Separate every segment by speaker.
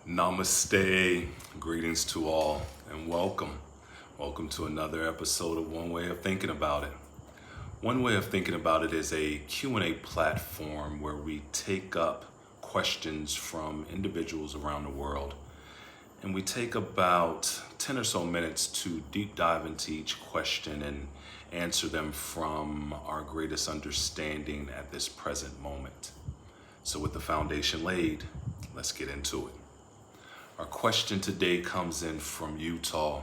Speaker 1: Namaste, greetings to all, and welcome. Welcome to another episode of One Way of Thinking About It. One Way of Thinking About It is a Q&A platform where we take up questions from individuals around the world, and we take about 10 or so minutes to deep dive into each question and answer them from our greatest understanding at this present moment. So with the foundation laid, let's get into it. Our question today comes in from Utah.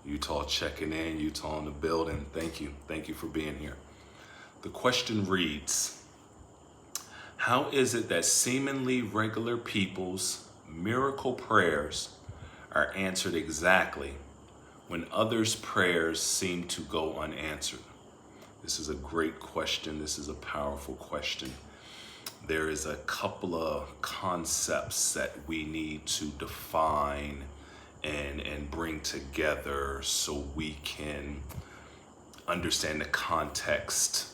Speaker 1: Utah checking in, Utah in the building. Thank you. Thank you for being here. The question reads, how is it that seemingly regular people's miracle prayers are answered exactly when others' prayers seem to go unanswered? This is a great question. This is a powerful question. There is a couple of concepts that we need to define and bring together so we can understand the context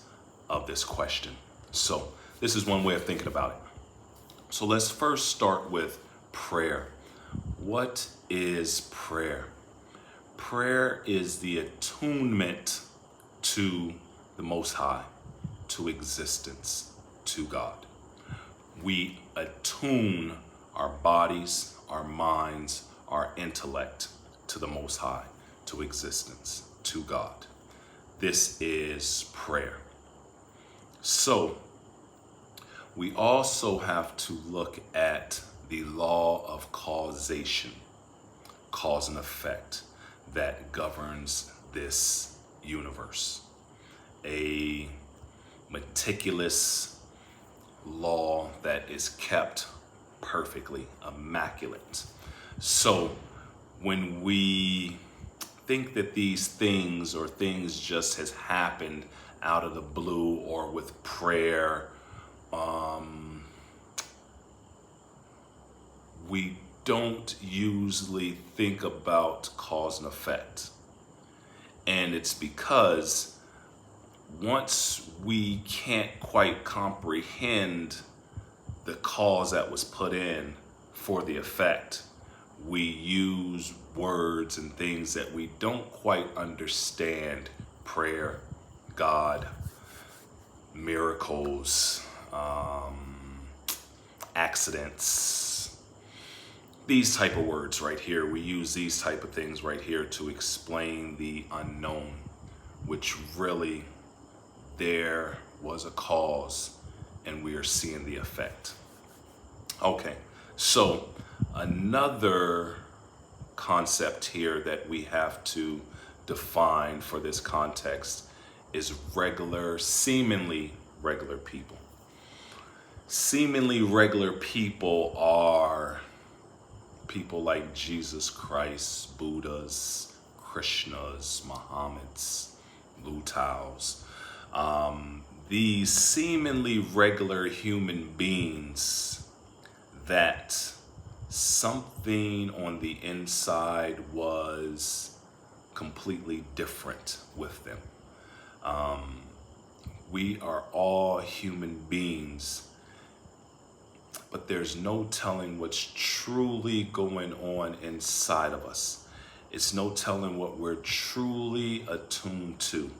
Speaker 1: of this question. So this is one way of thinking about it. So let's first start with prayer. What is prayer? Prayer is the attunement to the Most High, to existence, to God. We attune our bodies, our minds, our intellect to the Most High, to existence, to God. This is prayer. So we also have to look at the law of causation, cause and effect, that governs this universe. A meticulous law that is kept perfectly, immaculate. So when we think that these things or things just has happened out of the blue or with prayer, we don't usually think about cause and effect. And it's because once we can't quite comprehend the cause that was put in for the effect, we use words and things that we don't quite understand: prayer, God, miracles, accidents, these type of words right here. We use these type of things right here to explain the unknown, which really there was a cause and we are seeing the effect. Okay, so another concept here that we have to define for this context is seemingly regular people. Seemingly regular people are people like Jesus Christ, Buddhas, Krishnas, Muhammads, Lutaos. These seemingly regular human beings that something on the inside was completely different with them. We are all human beings, but there's no telling what's truly going on inside of us. It's no telling what we're truly attuned to.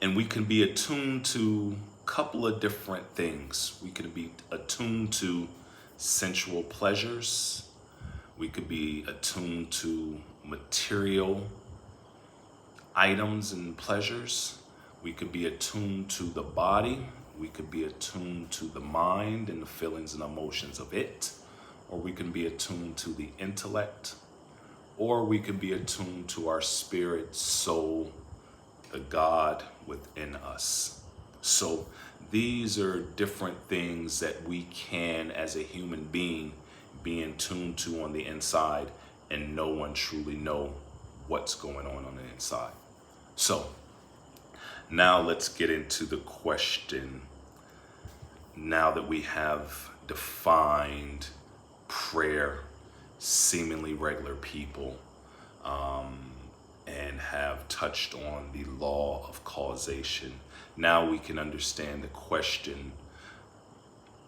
Speaker 1: And we can be attuned to a couple of different things. We can be attuned to sensual pleasures. We could be attuned to material items and pleasures. We could be attuned to the body. We could be attuned to the mind and the feelings and emotions of it. Or we can be attuned to the intellect. Or we could be attuned to our spirit, soul, the God within us. So these are different things that we can, as a human being, be in tune to on the inside, and no one truly know what's going on the inside. So now let's get into the question. Now that we have defined prayer, seemingly regular people, and have touched on the law of causation, now we can understand the question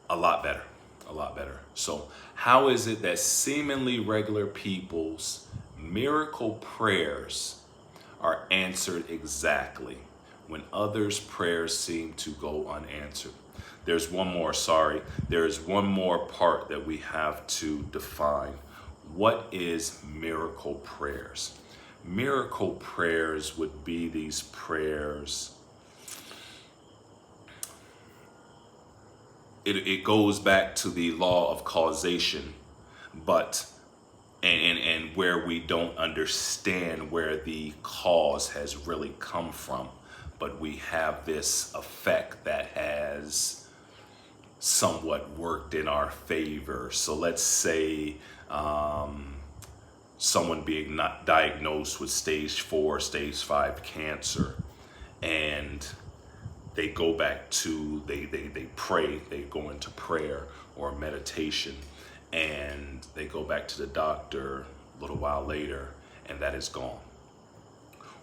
Speaker 1: a lot better. A lot better. So how is it that seemingly regular people's miracle prayers are answered exactly when others' prayers seem to go unanswered? There's one more part that we have to define. What is miracle prayers? Miracle prayers would be these prayers. It goes back to the law of causation, but and where we don't understand where the cause has really come from, but we have this effect that has somewhat worked in our favor. So let's say someone being not diagnosed with stage 4, stage 5 cancer, and they go back to, they pray, they go into prayer or meditation, and they go back to the doctor a little while later, and that is gone.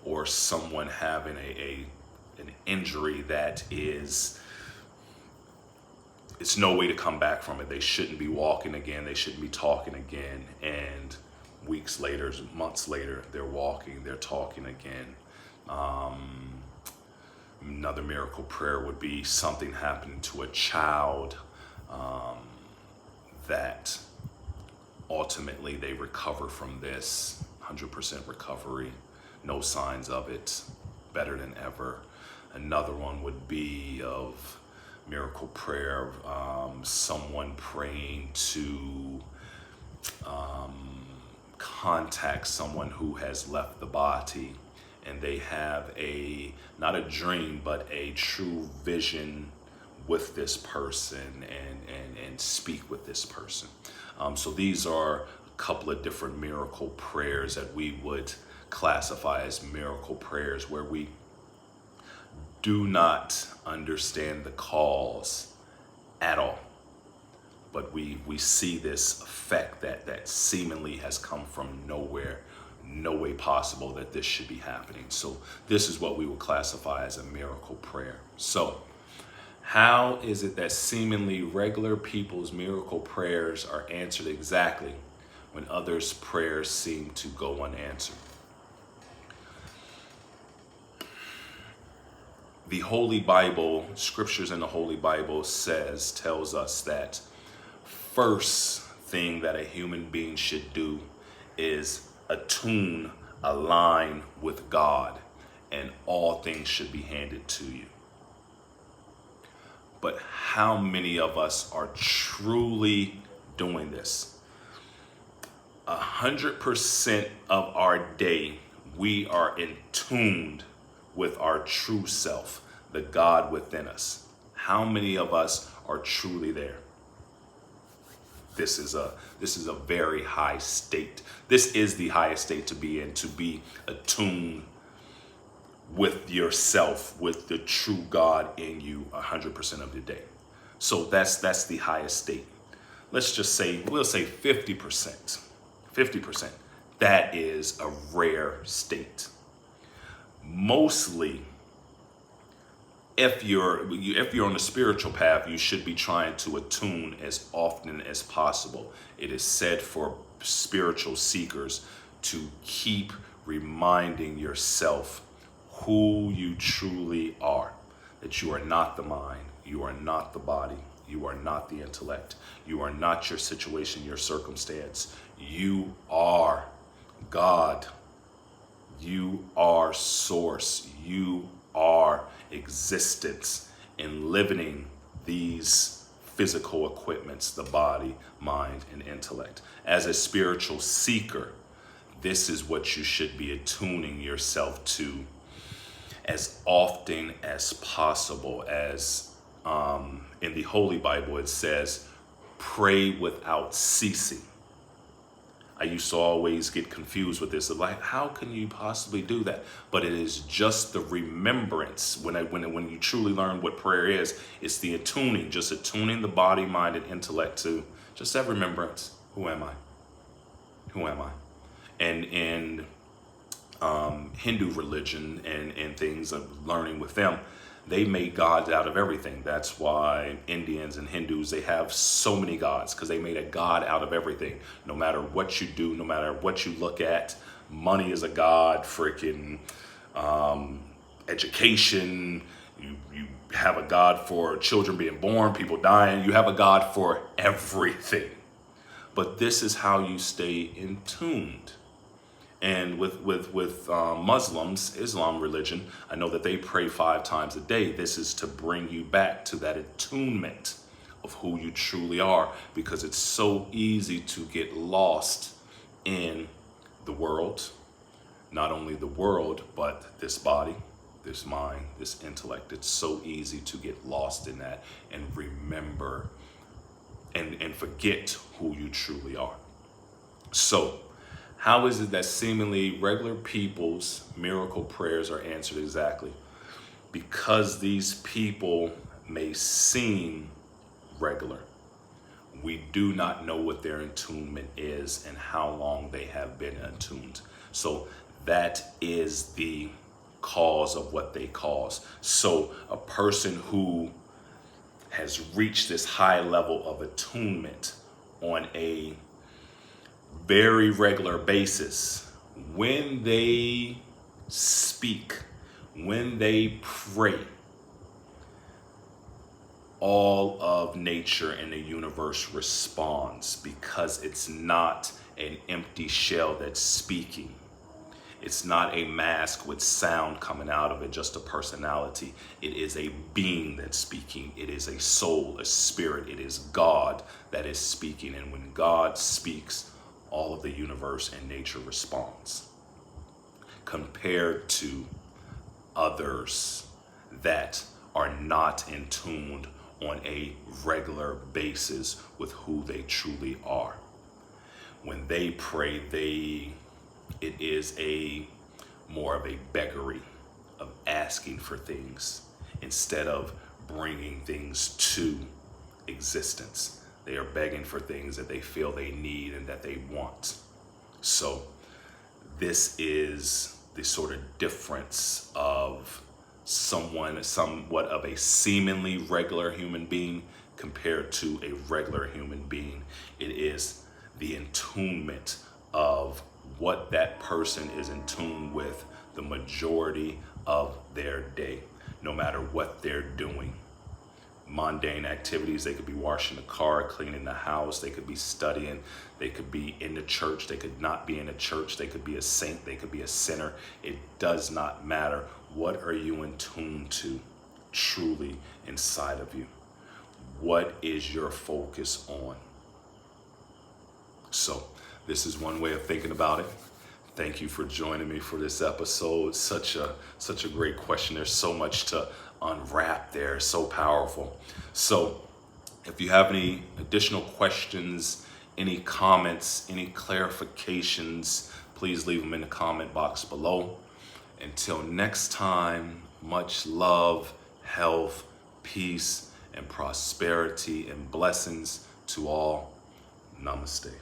Speaker 1: Or someone having an injury that is, it's no way to come back from it. They shouldn't be walking again, they shouldn't be talking again, and weeks later, months later, they're walking, they're talking again. Another miracle prayer would be something happening to a child that ultimately they recover from this, 100% recovery, no signs of it, better than ever. Another one would be of miracle prayer, someone praying to contact someone who has left the body, and they have not a dream, but a true vision with this person and speak with this person. So these are a couple of different miracle prayers that we would classify as miracle prayers, where we do not understand the cause at all, but we see this effect that seemingly has come from nowhere. No way possible that this should be happening. So this is what we would classify as a miracle prayer. So how is it that seemingly regular people's miracle prayers are answered exactly when others' prayers seem to go unanswered? The Holy Bible, scriptures in the Holy Bible tells us that first thing that a human being should do is align with God, and all things should be handed to you. But how many of us are truly doing this? 100% of our day, we are in tune with our true self, the God within us. How many of us are truly there? This is a very high state. This is the highest state to be in, to be attuned with yourself, with the true God in you 100% of the day. So that's the highest state. Let's just say, we'll say 50%. 50%. That is a rare state. Mostly, if you're on the spiritual path, you should be trying to attune as often as possible. It is said for spiritual seekers to keep reminding yourself who you truly are, that you are not the mind, you are not the body, you are not the intellect, you are not your situation, your circumstance. You are God. You are source. You are existence in living these physical equipments, the body, mind, and intellect. As a spiritual seeker, this is what you should be attuning yourself to as often as possible. As in the Holy Bible, it says, pray without ceasing. I used to always get confused with this. Like, how can you possibly do that? But it is just the remembrance. When you truly learn what prayer is, it's the attuning, just attuning the body, mind, and intellect to just that remembrance. Who am I? Who am I? And in Hindu religion and things of learning with them, They made gods out of everything. That's why Indians and Hindus, they have so many gods, because they made a god out of everything. No matter what you do, no matter what you look at, money is a god, freaking education, you have a god for children being born, people dying, you have a god for everything. But this is how you stay in tuned. And with Muslims, Islam religion, I know that they pray 5 times a day. This is to bring you back to that attunement of who you truly are, because it's so easy to get lost in the world. Not only the world, but this body, this mind, this intellect. It's so easy to get lost in that and remember and forget who you truly are. So, how is it that seemingly regular people's miracle prayers are answered exactly? Because these people may seem regular. We do not know what their attunement is and how long they have been attuned. So that is the cause of what they cause. So a person who has reached this high level of attunement on a very regular basis, when they speak, when they pray, all of nature and the universe responds, because it's not an empty shell that's speaking. It's not a mask with sound coming out of it, just a personality. It is a being that's speaking. It is a soul, a spirit. It is God that is speaking. And when God speaks, all of the universe and nature responds. Compared to others that are not in tune on a regular basis with who they truly are. When they pray, it is more of a beggary of asking for things instead of bringing things to existence. They are begging for things that they feel they need and that they want. So this is the sort of difference of somewhat of a seemingly regular human being compared to a regular human being. It is the attunement of what that person is in tune with the majority of their day, no matter what they're doing. Mundane activities, they could be washing the car, cleaning the house, they could be studying, they could be in the church, they could not be in the church, they could be a saint, they could be a sinner. It does not matter. What are you in tune to truly inside of you? What is your focus on? So this is one way of thinking about it. Thank you for joining me for this episode. Such a great question. There's so much to unwrap there. It's so powerful. So if you have any additional questions, any comments, any clarifications, please leave them in the comment box below. Until next time, much love, health, peace, and prosperity and blessings to all. Namaste.